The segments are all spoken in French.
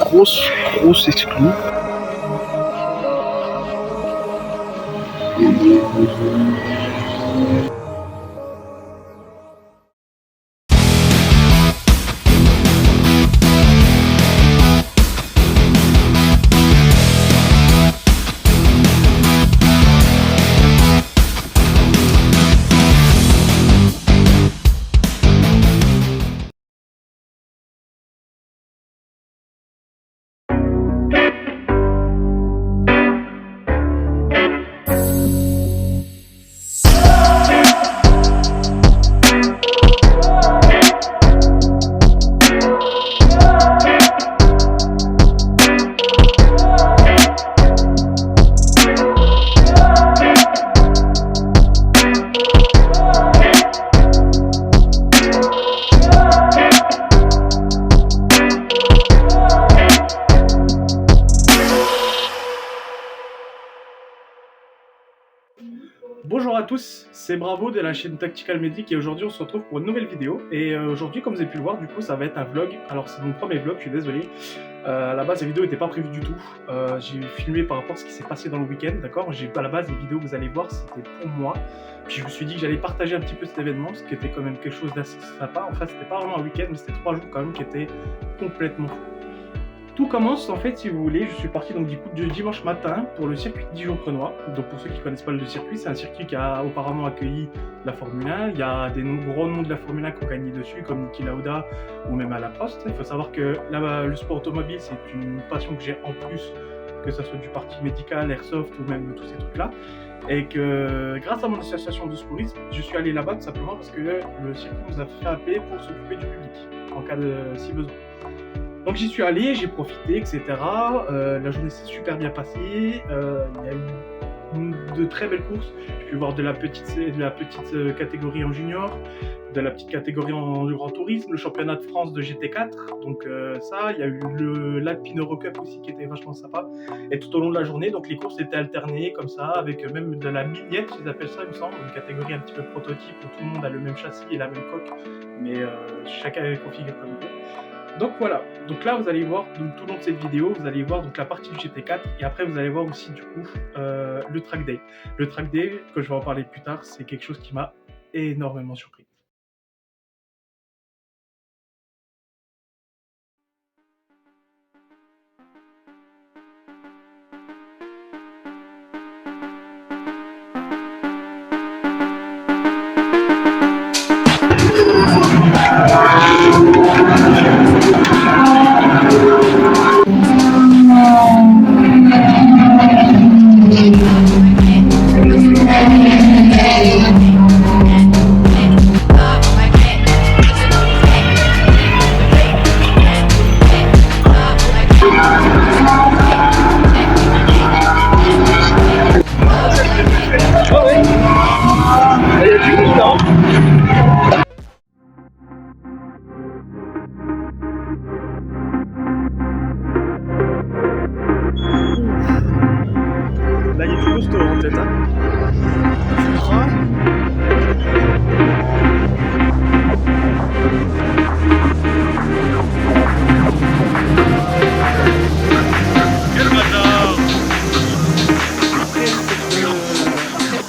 grosse exclue. Bonjour à tous, c'est Bravo de la chaîne Tactical Medic et aujourd'hui on se retrouve pour une nouvelle vidéo. Et aujourd'hui, comme vous avez pu le voir, du coup ça va être un vlog. Alors c'est mon premier vlog, je suis désolé. À la base la vidéo n'était pas prévue du tout. J'ai filmé par rapport à ce qui s'est passé dans le week-end, d'accord. À la base les vidéos que vous allez voir c'était pour moi. Puis je me suis dit que j'allais partager un petit peu cet événement, ce qui était quand même quelque chose d'assez sympa. En fait c'était pas vraiment un week-end mais c'était 3 jours quand même qui étaient complètement fous. Tout commence en fait, si vous voulez, je suis parti donc du coup de dimanche matin pour le circuit Dijon-Crenois. Donc pour ceux qui ne connaissent pas le circuit, c'est un circuit qui a auparavant accueilli la Formule 1. Il y a des gros noms de la Formule 1 qui ont gagné dessus, comme Niki Lauda ou même Alain Prost. Il faut savoir que le sport automobile, c'est une passion que j'ai en plus, que ce soit du parti médical, airsoft ou même tous ces trucs-là. Et que grâce à mon association de secourisme, je suis allé là-bas tout simplement parce que le circuit nous a fait appeler pour s'occuper du public, en cas de si besoin. Donc j'y suis allé, j'ai profité, etc. La journée s'est super bien passée. Il y a eu de très belles courses. J'ai pu voir de la petite catégorie en junior, de la petite catégorie en grand tourisme, le championnat de France de GT4. Donc ça, il y a eu l'Alpine Eurocup aussi qui était vachement sympa. Et tout au long de la journée, donc les courses étaient alternées comme ça, avec même de la mignette, ils appellent ça, il me semble, une catégorie un petit peu prototype où tout le monde a le même châssis et la même coque, mais chacun est configuré comme il veut. Donc voilà, donc là vous allez voir donc, tout au long de cette vidéo, vous allez voir donc la partie du GT4 et après vous allez voir aussi du coup le track day. Le track day, que je vais en parler plus tard, c'est quelque chose qui m'a énormément surpris. Là, il y a du costaud en tête, hein. Tu crois? Quel bâtard! Après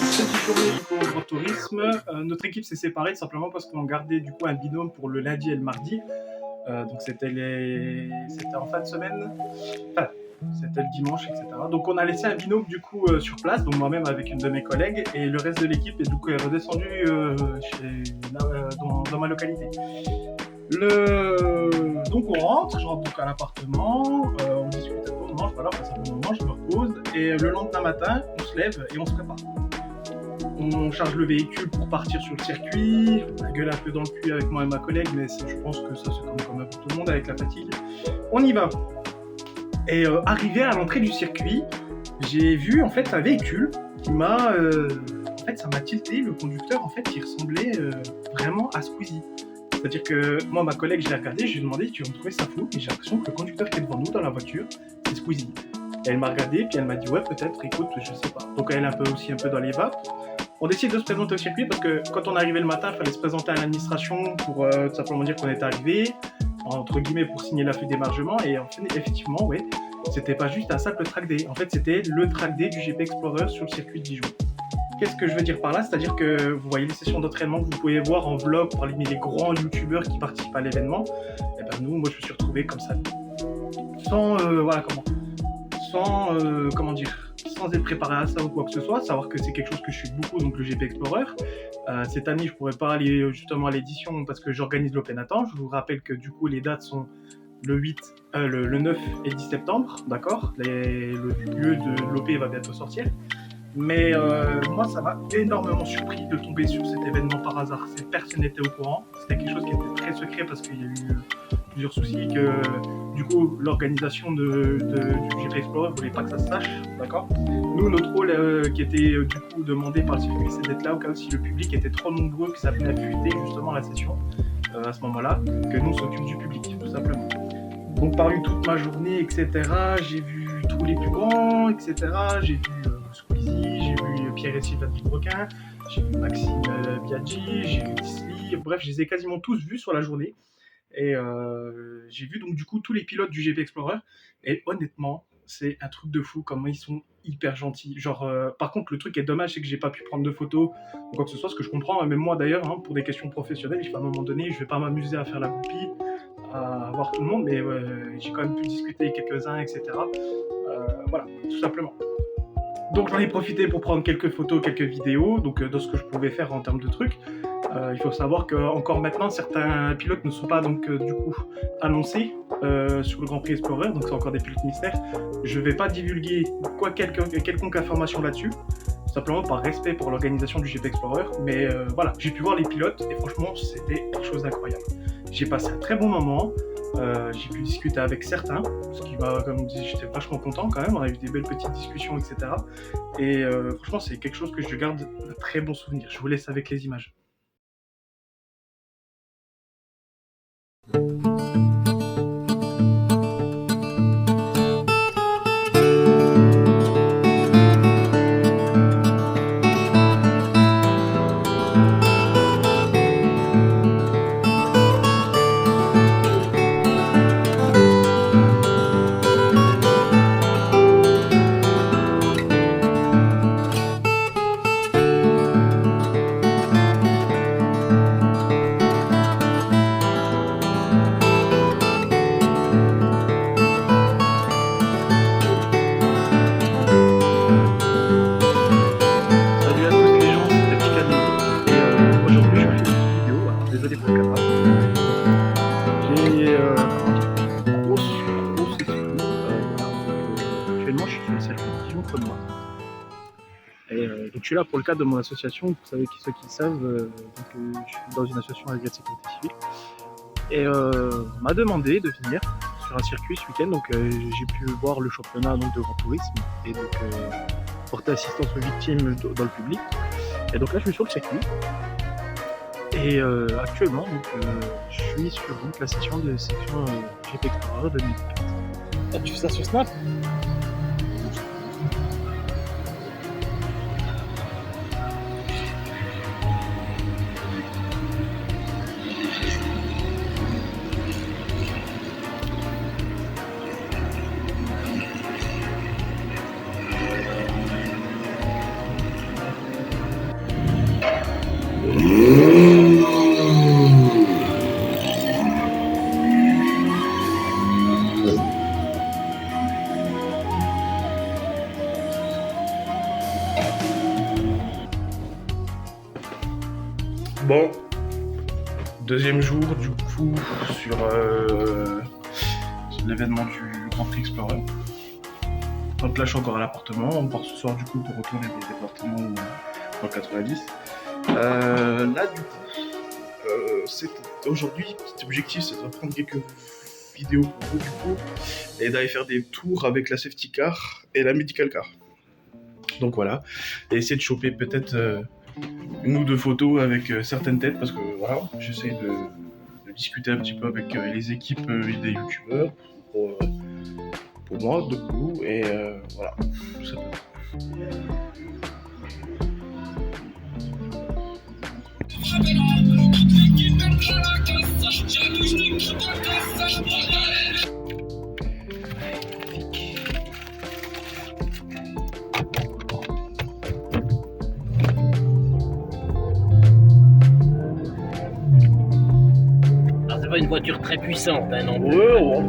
cette journée au grand tourisme, notre équipe s'est séparée simplement parce qu'on gardait du coup un binôme pour le lundi et le mardi. Donc c'était en fin de semaine. Enfin, c'était le dimanche, etc. Donc on a laissé un binôme du coup sur place, donc moi-même avec une de mes collègues, et le reste de l'équipe est du coup redescendu dans ma localité. Donc on rentre, je rentre donc à l'appartement, on discute un peu, on mange, voilà, on passe un bon moment, je me repose, et le lendemain matin, on se lève et on se prépare. On charge le véhicule pour partir sur le circuit, on gueule un peu dans le cul avec moi et ma collègue, mais je pense que ça c'est comme un peu tout le monde avec la fatigue. On y va. Et arrivé à l'entrée du circuit, j'ai vu en fait un véhicule qui m'a... en fait ça m'a tilté, le conducteur en fait il ressemblait vraiment à Squeezie. C'est-à-dire que moi ma collègue je l'ai regardé, je lui ai demandé tu vas me trouver ça fou, et j'ai l'impression que le conducteur qui est devant nous dans la voiture, c'est Squeezie. Et elle m'a regardé, puis elle m'a dit ouais peut-être, écoute, je sais pas. Donc elle est aussi un peu dans les vapes. On décide de se présenter au circuit parce que quand on est arrivé le matin, il fallait se présenter à l'administration pour tout simplement dire qu'on était arrivé. entre guillemets pour signer l'affût d'émargement, et en fait, effectivement, ouais, c'était pas juste un simple track day. En fait, c'était le track day du GP Explorer sur le circuit de Dijon. Qu'est-ce que je veux dire par là? C'est-à-dire que vous voyez les sessions d'entraînement que vous pouvez voir en vlog parmi les grands youtubeurs qui participent à l'événement. Et ben nous, moi je me suis retrouvé comme ça, sans comment dire, sans être préparé à ça ou quoi que ce soit, savoir que c'est quelque chose que je suis beaucoup, donc le GP Explorer. Cette année, je pourrais pas aller justement à l'édition parce que j'organise l'Open à temps. Je vous rappelle que du coup les dates sont le 9 et 10 septembre, d'accord. Le lieu de l'OP va bientôt sortir. Mais moi, ça m'a énormément surpris de tomber sur cet événement par hasard. Personne n'était au courant. C'était quelque chose qui était très secret parce qu'il y a eu plusieurs soucis que du coup l'organisation du GP Explorer ne voulait pas que ça se sache, d'accord. Nous, notre rôle qui était du coup demandé par le circuit, c'est d'être là au cas où si le public était trop nombreux que ça venait à fuiter justement la session à ce moment-là, que nous on s'occupe du public, tout simplement. Donc par toute ma journée, etc., j'ai vu tous les plus grands, etc., j'ai vu Squeezie, j'ai vu Pierre et Sylvain Villebrequin, j'ai vu Maxime Biaggi, j'ai vu Tisly, bref, je les ai quasiment tous vus sur la journée. Et j'ai vu donc du coup tous les pilotes du GP Explorer, et honnêtement, c'est un truc de fou comment ils sont hyper gentils. Genre, par contre, le truc qui est dommage, c'est que j'ai pas pu prendre de photos ou quoi que ce soit, ce que je comprends, même moi d'ailleurs, hein, pour des questions professionnelles, il faut à un moment donné, je vais pas m'amuser à faire la goupille, à voir tout le monde, mais j'ai quand même pu discuter avec quelques-uns, etc. Voilà, tout simplement. Donc j'en ai profité pour prendre quelques photos, quelques vidéos, donc dans ce que je pouvais faire en termes de trucs. Il faut savoir qu'encore maintenant, certains pilotes ne sont pas donc du coup annoncés sur le Grand Prix Explorer, donc c'est encore des pilotes mystères. Je ne vais pas divulguer quelconque information là-dessus, simplement par respect pour l'organisation du GP Explorer, mais voilà, j'ai pu voir les pilotes et franchement, c'était quelque chose d'incroyable. J'ai passé un très bon moment. J'ai pu discuter avec certains, ce qui m'a, comme dit, j'étais vachement content quand même, on a eu des belles petites discussions, etc. Et franchement, c'est quelque chose que je garde un très bon souvenir. Je vous laisse avec les images. Donc je suis là pour le cadre de mon association. Vous savez ceux qui savent, je suis dans une association avec la sécurité civile. Et on m'a demandé de venir sur un circuit ce week-end. Donc j'ai pu voir le championnat donc, de grand tourisme et donc porter assistance aux victimes dans le public. Et donc là je suis sur le circuit. Et actuellement donc, je suis sur donc, la session de section GP Explorer 2024. Ah, tu fais ça sur Snap ? Bon, deuxième jour du coup sur l'événement du Grand Prix Explorer. Donc là je suis encore à l'appartement, on part ce soir du coup pour retourner des départements dans le 90. Là du coup, aujourd'hui, cet objectif c'est de prendre quelques vidéos pour vous du coup et d'aller faire des tours avec la safety car et la medical car. Donc voilà, et essayer de choper peut-être une ou deux photos avec certaines têtes parce que voilà, j'essaie de discuter un petit peu avec les équipes des youtubeurs pour moi, de vous, et voilà, tout ça. Alors c'est pas une voiture très puissante, hein, non plus. Ouais.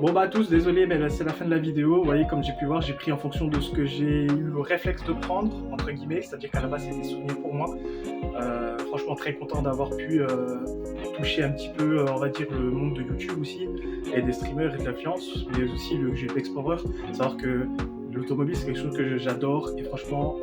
Bon bah à tous, désolé, mais là c'est la fin de la vidéo. Vous voyez, comme j'ai pu voir, j'ai pris en fonction de ce que j'ai eu le réflexe de prendre, entre guillemets, c'est-à-dire qu'à la base c'est des souvenirs pour moi. Franchement très content d'avoir pu toucher un petit peu, on va dire, le monde de YouTube aussi, et des streamers et de l'influence, mais aussi le GP Explorer. Savoir que l'automobile c'est quelque chose que j'adore, et franchement,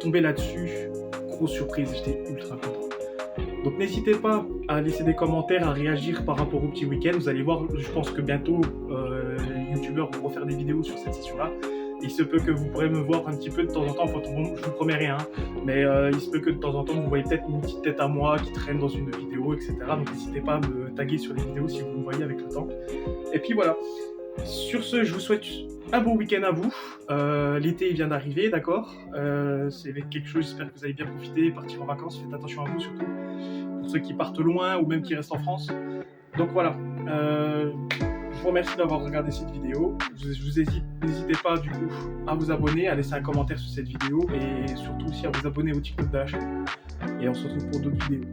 tomber là-dessus, grosse surprise, j'étais ultra content. Donc n'hésitez pas à laisser des commentaires, à réagir par rapport au petit week-end. Vous allez voir, je pense que bientôt les youtubeurs vont refaire des vidéos sur cette session-là. Il se peut que vous pourrez me voir un petit peu de temps en temps, bon, je vous promets rien, mais il se peut que de temps en temps vous voyez peut-être une petite tête à moi qui traîne dans une vidéo, etc. Donc n'hésitez pas à me taguer sur les vidéos si vous me voyez avec le temps. Et puis voilà. Sur ce, je vous souhaite un bon week-end à vous. L'été vient d'arriver, d'accord. C'est quelque chose, j'espère que vous allez bien profiter, partir en vacances. Faites attention à vous surtout, pour ceux qui partent loin ou même qui restent en France. Donc voilà, je vous remercie d'avoir regardé cette vidéo. N'hésitez pas du coup à vous abonner, à laisser un commentaire sur cette vidéo, et surtout aussi à vous abonner au TikTok de la chaîne. Et on se retrouve pour d'autres vidéos.